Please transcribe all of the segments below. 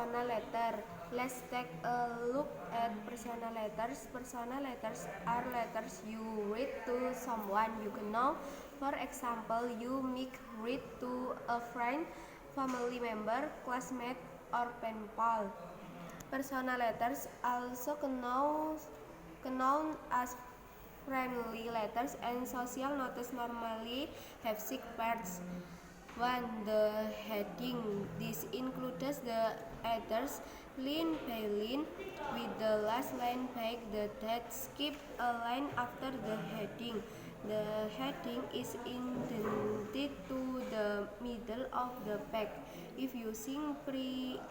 Personal letter. Let's take a look at personal letters. Personal letters are letters you read to someone you know. For example, you might read to a friend, family member, classmate, or pen pal. Personal letters, also known as friendly letters and social notes, normally have 6 parts. 1. The heading. This includes the headers line by line, with the last line page that skip a line after the heading. The heading is indented to the middle of the page. If using printed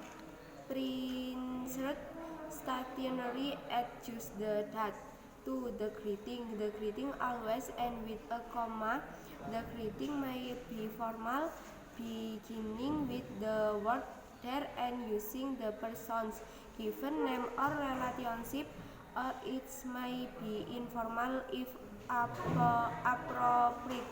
stationery, adjust the date. 2. The greeting. The greeting always ends with a comma. The greeting may be formal, beginning with the word there and using the person's given name or relationship, or it may be informal if appropriate.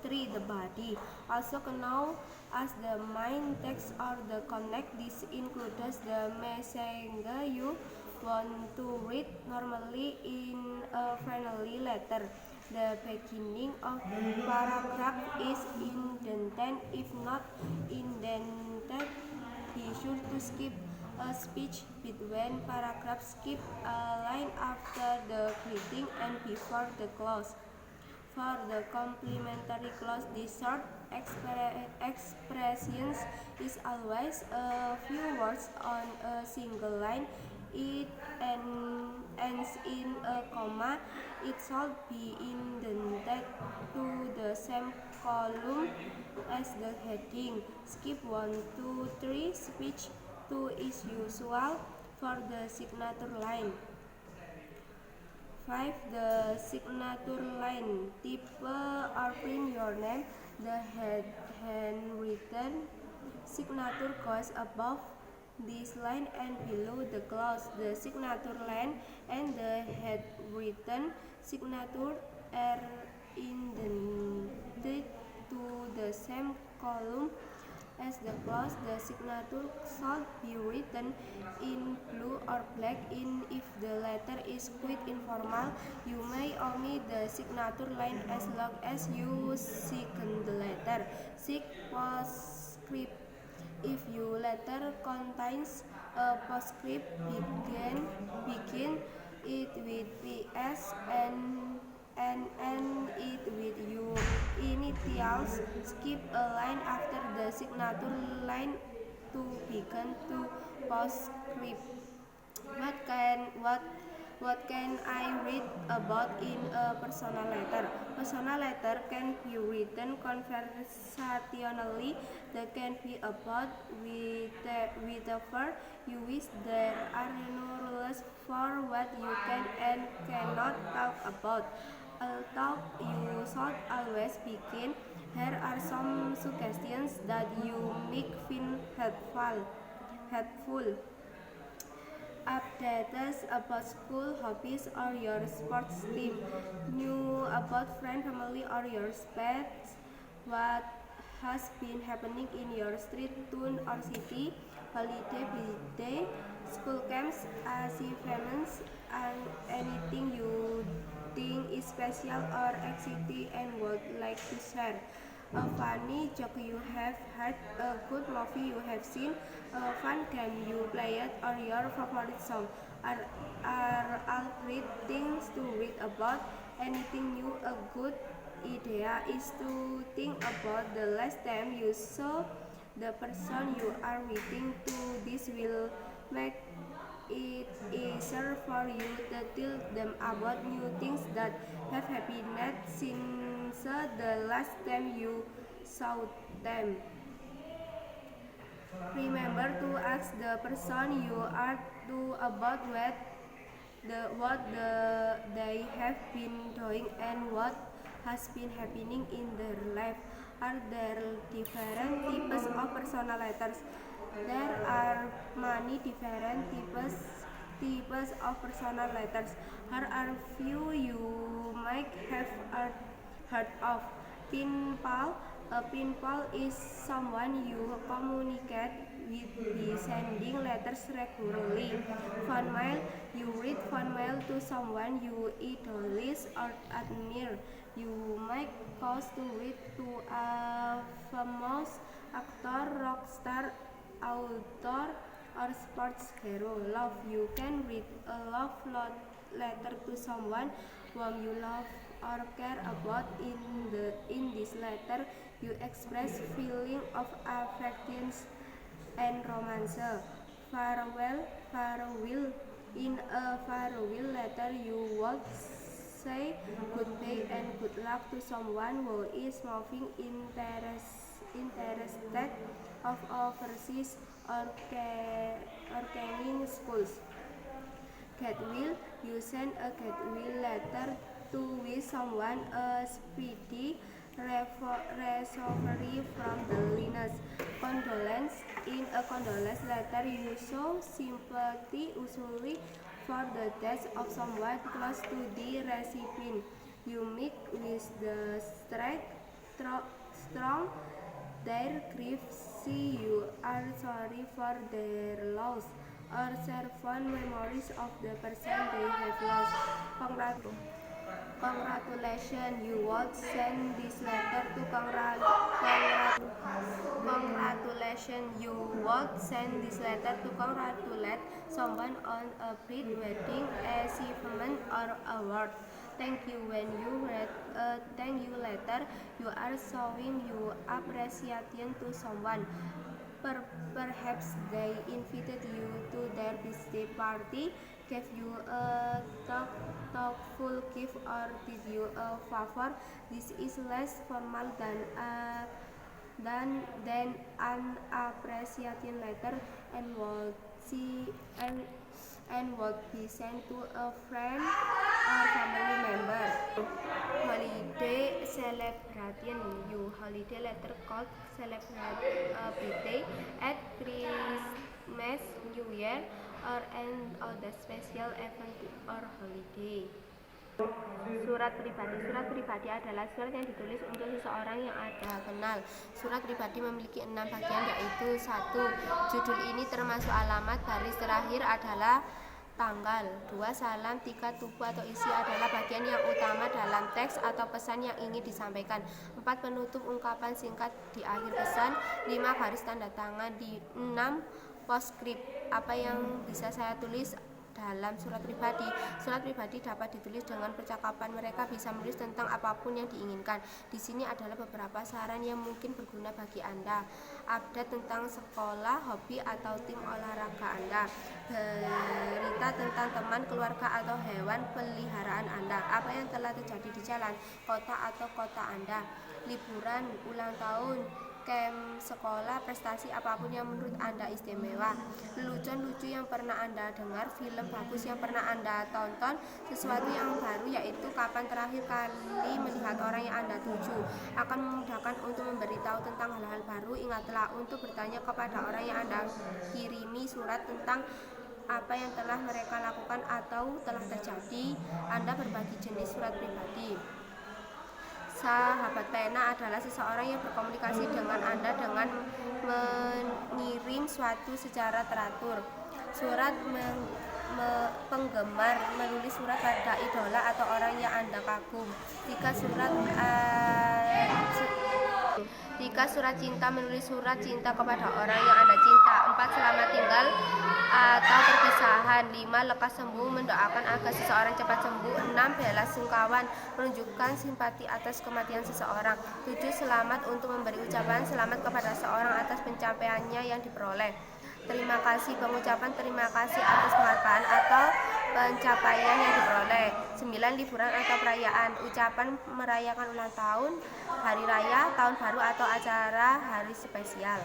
3. The body, also known as the main text or the context. This includes the message you want to read. Normally in a friendly letter, the beginning of paragraph is indented. If not indented, be sure to skip a speech between paragraphs. Skip a line after the greeting and before the clause. For the complementary clause, this short expressions is always a few words on a single line. It ends in a comma. It should be indented to the same column as the heading. Skip 1, 2, 3. Speech 2 is usual for the signature line. 5. The signature line. Type or print your name. The handwritten signature goes above this line and below the clause. The signature line and the handwritten signature are indented to the same column as the clause. The signature should be written in blue or black. If the letter is quite informal, you may omit the signature line as long as you sign the letter. 6. Postscript. If your letter contains a postscript, begin it with P.S. and end it with your initials. Skip a line after the signature line to begin to postscript. What can I read about in a personal letter? Personal letter can be written conversationally. They can be about whatever you wish. There are no rules for what you can and cannot talk about. Although you should always begin, here are some suggestions that you may find helpful. Updates about school, hobbies, or your sports team. New about friend, family, or your pets. What has been happening in your street, town, or city. Holiday, birthday, school camps, achievements, and anything you think is special or exciting and would like to share. A funny joke you have heard, a good movie you have seen, a fun game you played, or your favorite song are all great things to read about. Anything new. A good idea is to think about the last time you saw the person you are reading to. This will make it easier for you to tell them about new things that have happened since the last time you saw them. Remember to ask the person you are to about what they have been doing and what has been happening in their life. Are there different types of personal letters? There are many different types of personal letters. Here are few you might have heard of. Pen pal. A pen pal is someone you communicate with be sending letters regularly. Fan mail, you read fan mail to someone you idolize or admire. You might cause to read to a famous actor, rock star, author, or sports hero. Love, you can read a love letter to someone whom you love or care about. In this letter you express feeling of affection and romance. Farewell. In a farewell letter you would say goodbye and good luck to someone who is moving interested of overseas or changing schools. Goodwill, you send a goodwill letter to wish someone a speedy recovery from the illness. Condolence, in a condolence letter you show sympathy usually for the death of someone close to the recipient. You make with the strong their grief, see you are sorry for their loss, or share fond memories of the person they have lost. Congratulations, you would send this letter to congratulations, you would send this letter to congratulate someone on a big wedding achievement or award. Thank you. When you read a thank you letter, you are showing your appreciation to someone. Perhaps they invited you to their birthday party, gave you a thoughtful gift, or did you a favor. This is less formal than an appreciation letter and would be sent to a friend or family member. Holiday celebration, you holiday letter called celebrate a birthday at Christmas, New Year, or an other special event or holiday. Surat pribadi. Surat pribadi adalah surat yang ditulis untuk seseorang yang Anda kenal. Surat pribadi memiliki 6 bagian, yaitu 1. Judul ini termasuk alamat, baris terakhir adalah tanggal. 2. Salam. 3. Tubuh atau isi adalah bagian yang utama dalam teks atau pesan yang ingin disampaikan. 4. Penutup ungkapan singkat di akhir pesan. 5. Garis tanda tangan. 6. Postscript. Apa yang bisa saya tulis dalam surat pribadi? Surat pribadi dapat ditulis dengan percakapan. Mereka bisa menulis tentang apapun yang diinginkan. Di sini adalah beberapa saran yang mungkin berguna bagi Anda. Update tentang sekolah, hobi, atau tim olahraga Anda. Berita tentang teman, keluarga, atau hewan peliharaan Anda. Apa yang telah terjadi di jalan, kota, atau kota Anda. Liburan, ulang tahun, camp sekolah, prestasi apapun yang menurut Anda istimewa. Lelucon lucu yang pernah Anda dengar, film bagus yang pernah Anda tonton, sesuatu yang baru, yaitu kapan terakhir kali melihat orang yang Anda tuju. Akan memudahkan untuk memberitahu tentang hal-hal baru. Ingatlah untuk bertanya kepada orang yang Anda kirimi surat tentang apa yang telah mereka lakukan atau telah terjadi. Anda berbagi jenis surat pribadi. Sahabat pena adalah seseorang yang berkomunikasi dengan Anda dengan mengirim suatu secara teratur. Surat penggemar, menulis surat pada idola atau orang yang Anda kagum. 3. Surat cinta, menulis surat cinta kepada orang yang Anda cinta. 4. Selamat tinggal atau perpisahan. 5. Lekas sembuh, mendoakan agar seseorang cepat sembuh. 6. Bela sungkawan, menunjukkan simpati atas kematian seseorang. 7. Selamat, untuk memberi ucapan selamat kepada seseorang atas pencapaiannya yang diperoleh. Terima kasih, pengucapan terima kasih atas penghargaan atau pencapaian yang diperoleh. 9. Liburan atau perayaan, ucapan merayakan ulang tahun, hari raya, tahun baru, atau acara hari spesial.